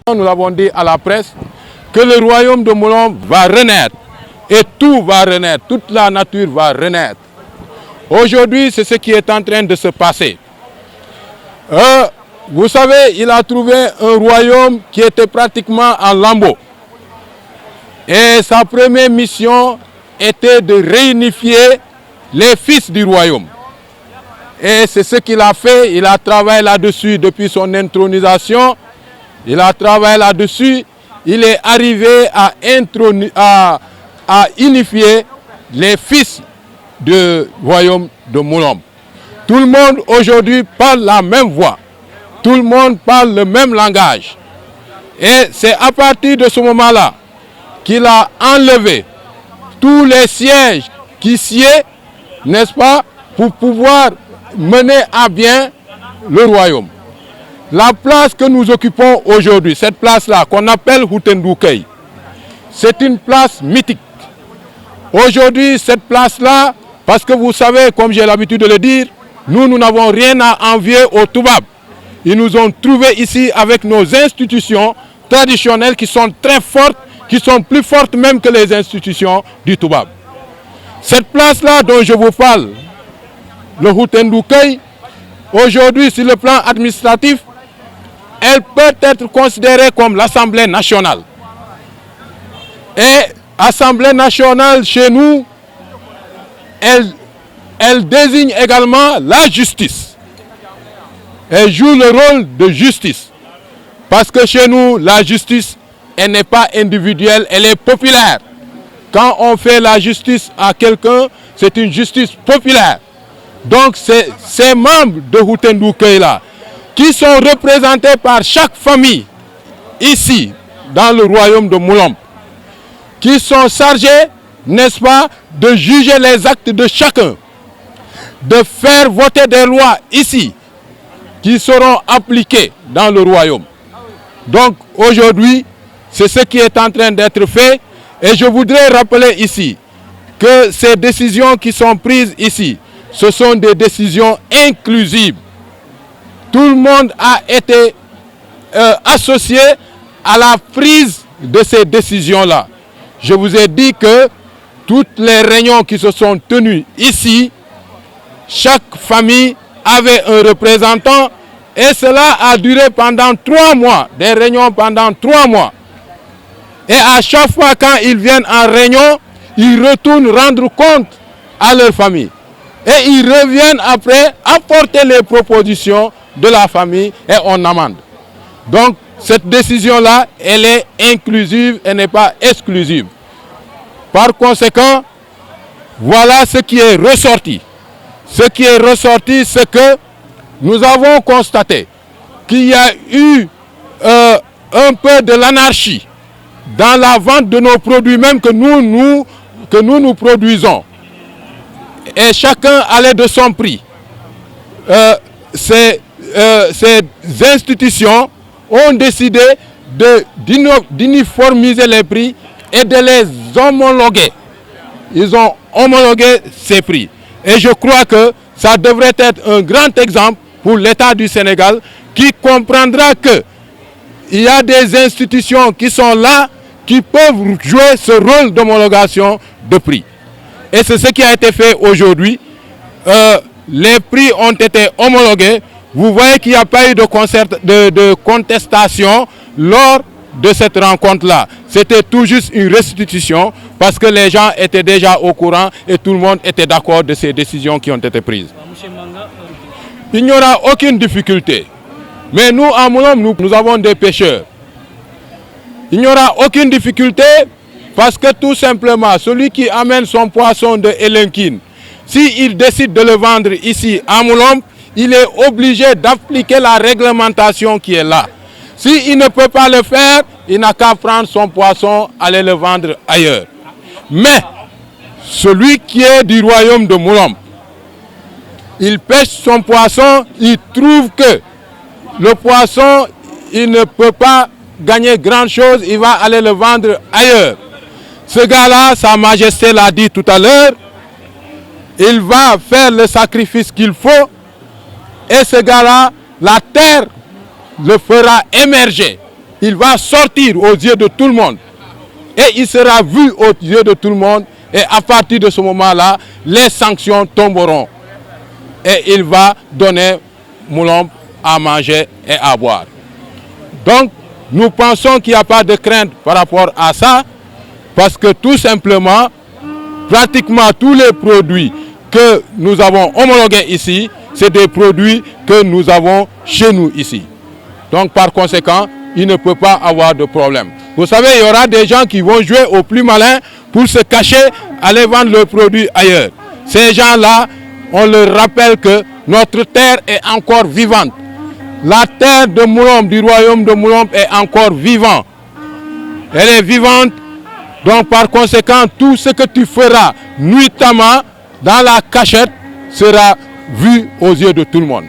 Nous l'avons dit à la presse que le royaume de Molombe va renaître et tout va renaître, toute la nature va renaître. Aujourd'hui, c'est ce qui est en train de se passer. Vous savez, il a trouvé un royaume qui était pratiquement en lambeaux. Et sa première mission était de réunifier les fils du royaume. Et c'est ce qu'il a fait. Il a travaillé là-dessus depuis son intronisation. Il a travaillé là-dessus. Il est arrivé à unifier les fils du royaume de Molombe. Tout le monde aujourd'hui parle la même voix. Tout le monde parle le même langage. Et c'est à partir de ce moment-là qu'il a enlevé tous les sièges qui siégeaient, n'est-ce pas, pour pouvoir mener à bien le royaume. La place que nous occupons aujourd'hui, cette place-là, qu'on appelle Houtendoukeï, c'est une place mythique. Aujourd'hui, cette place-là, parce que vous savez, comme j'ai l'habitude de le dire, nous n'avons rien à envier aux Toubabs. Ils nous ont trouvés ici avec nos institutions traditionnelles qui sont très fortes, qui sont plus fortes même que les institutions du Toubab. Cette place-là dont je vous parle, le Houtendoukeï, aujourd'hui sur le plan administratif, elle peut être considérée comme l'Assemblée nationale. Et l'Assemblée nationale chez nous, elle désigne également la justice. Elle joue le rôle de justice. Parce que chez nous, la justice, elle n'est pas individuelle, elle est populaire. Quand on fait la justice à quelqu'un, c'est une justice populaire. Donc ces membres de Houtendoukeï-là, qui sont représentés par chaque famille, ici, dans le royaume de Molombe, qui sont chargés, n'est-ce pas, de juger les actes de chacun, de faire voter des lois ici, qui seront appliquées dans le royaume. Donc aujourd'hui, c'est ce qui est en train d'être fait. Et je voudrais rappeler ici que ces décisions qui sont prises ici, ce sont des décisions inclusives. Tout le monde a été associé à la prise de ces décisions-là. Je vous ai dit que toutes les réunions qui se sont tenues ici, chaque famille avait un représentant et cela a duré pendant 3 mois, des réunions pendant 3 mois. Et à chaque fois quand ils viennent en réunion, ils retournent rendre compte à leur famille. Et ils reviennent après apporter les propositions de la famille et on amende. Donc cette décision-là, elle est inclusive, elle n'est pas exclusive. Par conséquent, voilà ce qui est ressorti. Ce qui est ressorti, c'est que nous avons constaté qu'il y a eu un peu de l'anarchie dans la vente de nos produits, même que nous produisons. Et chacun allait de son prix. Ces institutions ont décidé d'uniformiser les prix et de les homologuer. Ils ont homologué ces prix. Et je crois que ça devrait être un grand exemple pour l'État du Sénégal qui comprendra qu'il y a des institutions qui sont là qui peuvent jouer ce rôle d'homologation de prix. Et c'est ce qui a été fait aujourd'hui. Les prix ont été homologués. Vous voyez qu'il n'y a pas eu de contestation lors de cette rencontre-là. C'était tout juste une restitution parce que les gens étaient déjà au courant et tout le monde était d'accord de ces décisions qui ont été prises. Il n'y aura aucune difficulté. Mais nous, à Molombe, nous avons des pêcheurs. Il n'y aura aucune difficulté parce que tout simplement, celui qui amène son poisson de Elinkine, s'il décide de le vendre ici à Molombe, il est obligé d'appliquer la réglementation qui est là. S'il ne peut pas le faire, il n'a qu'à prendre son poisson, aller le vendre ailleurs. Mais celui qui est du royaume de Molombe, il pêche son poisson, il trouve que le poisson, il ne peut pas gagner grand chose, il va aller le vendre ailleurs. Ce gars-là, Sa Majesté l'a dit tout à l'heure, il va faire le sacrifice qu'il faut et ce gars-là, la terre le fera émerger. il va sortir aux yeux de tout le monde. Et il sera vu aux yeux de tout le monde. Et à partir de ce moment-là, les sanctions tomberont. Et il va donner Moulombe à manger et à boire. Donc, nous pensons qu'il n'y a pas de crainte par rapport à ça, parce que tout simplement, pratiquement tous les produits que nous avons homologués ici, c'est des produits que nous avons chez nous ici. Donc, par conséquent, il ne peut pas avoir de problème. Vous savez, il y aura des gens qui vont jouer au plus malin pour se cacher, aller vendre leurs produits ailleurs. Ces gens-là, on leur rappelle que notre terre est encore vivante. La terre de Moulombe, du royaume de Moulombe, est encore vivante. Elle est vivante, donc par conséquent, tout ce que tu feras nuitamment dans la cachette sera vu aux yeux de tout le monde.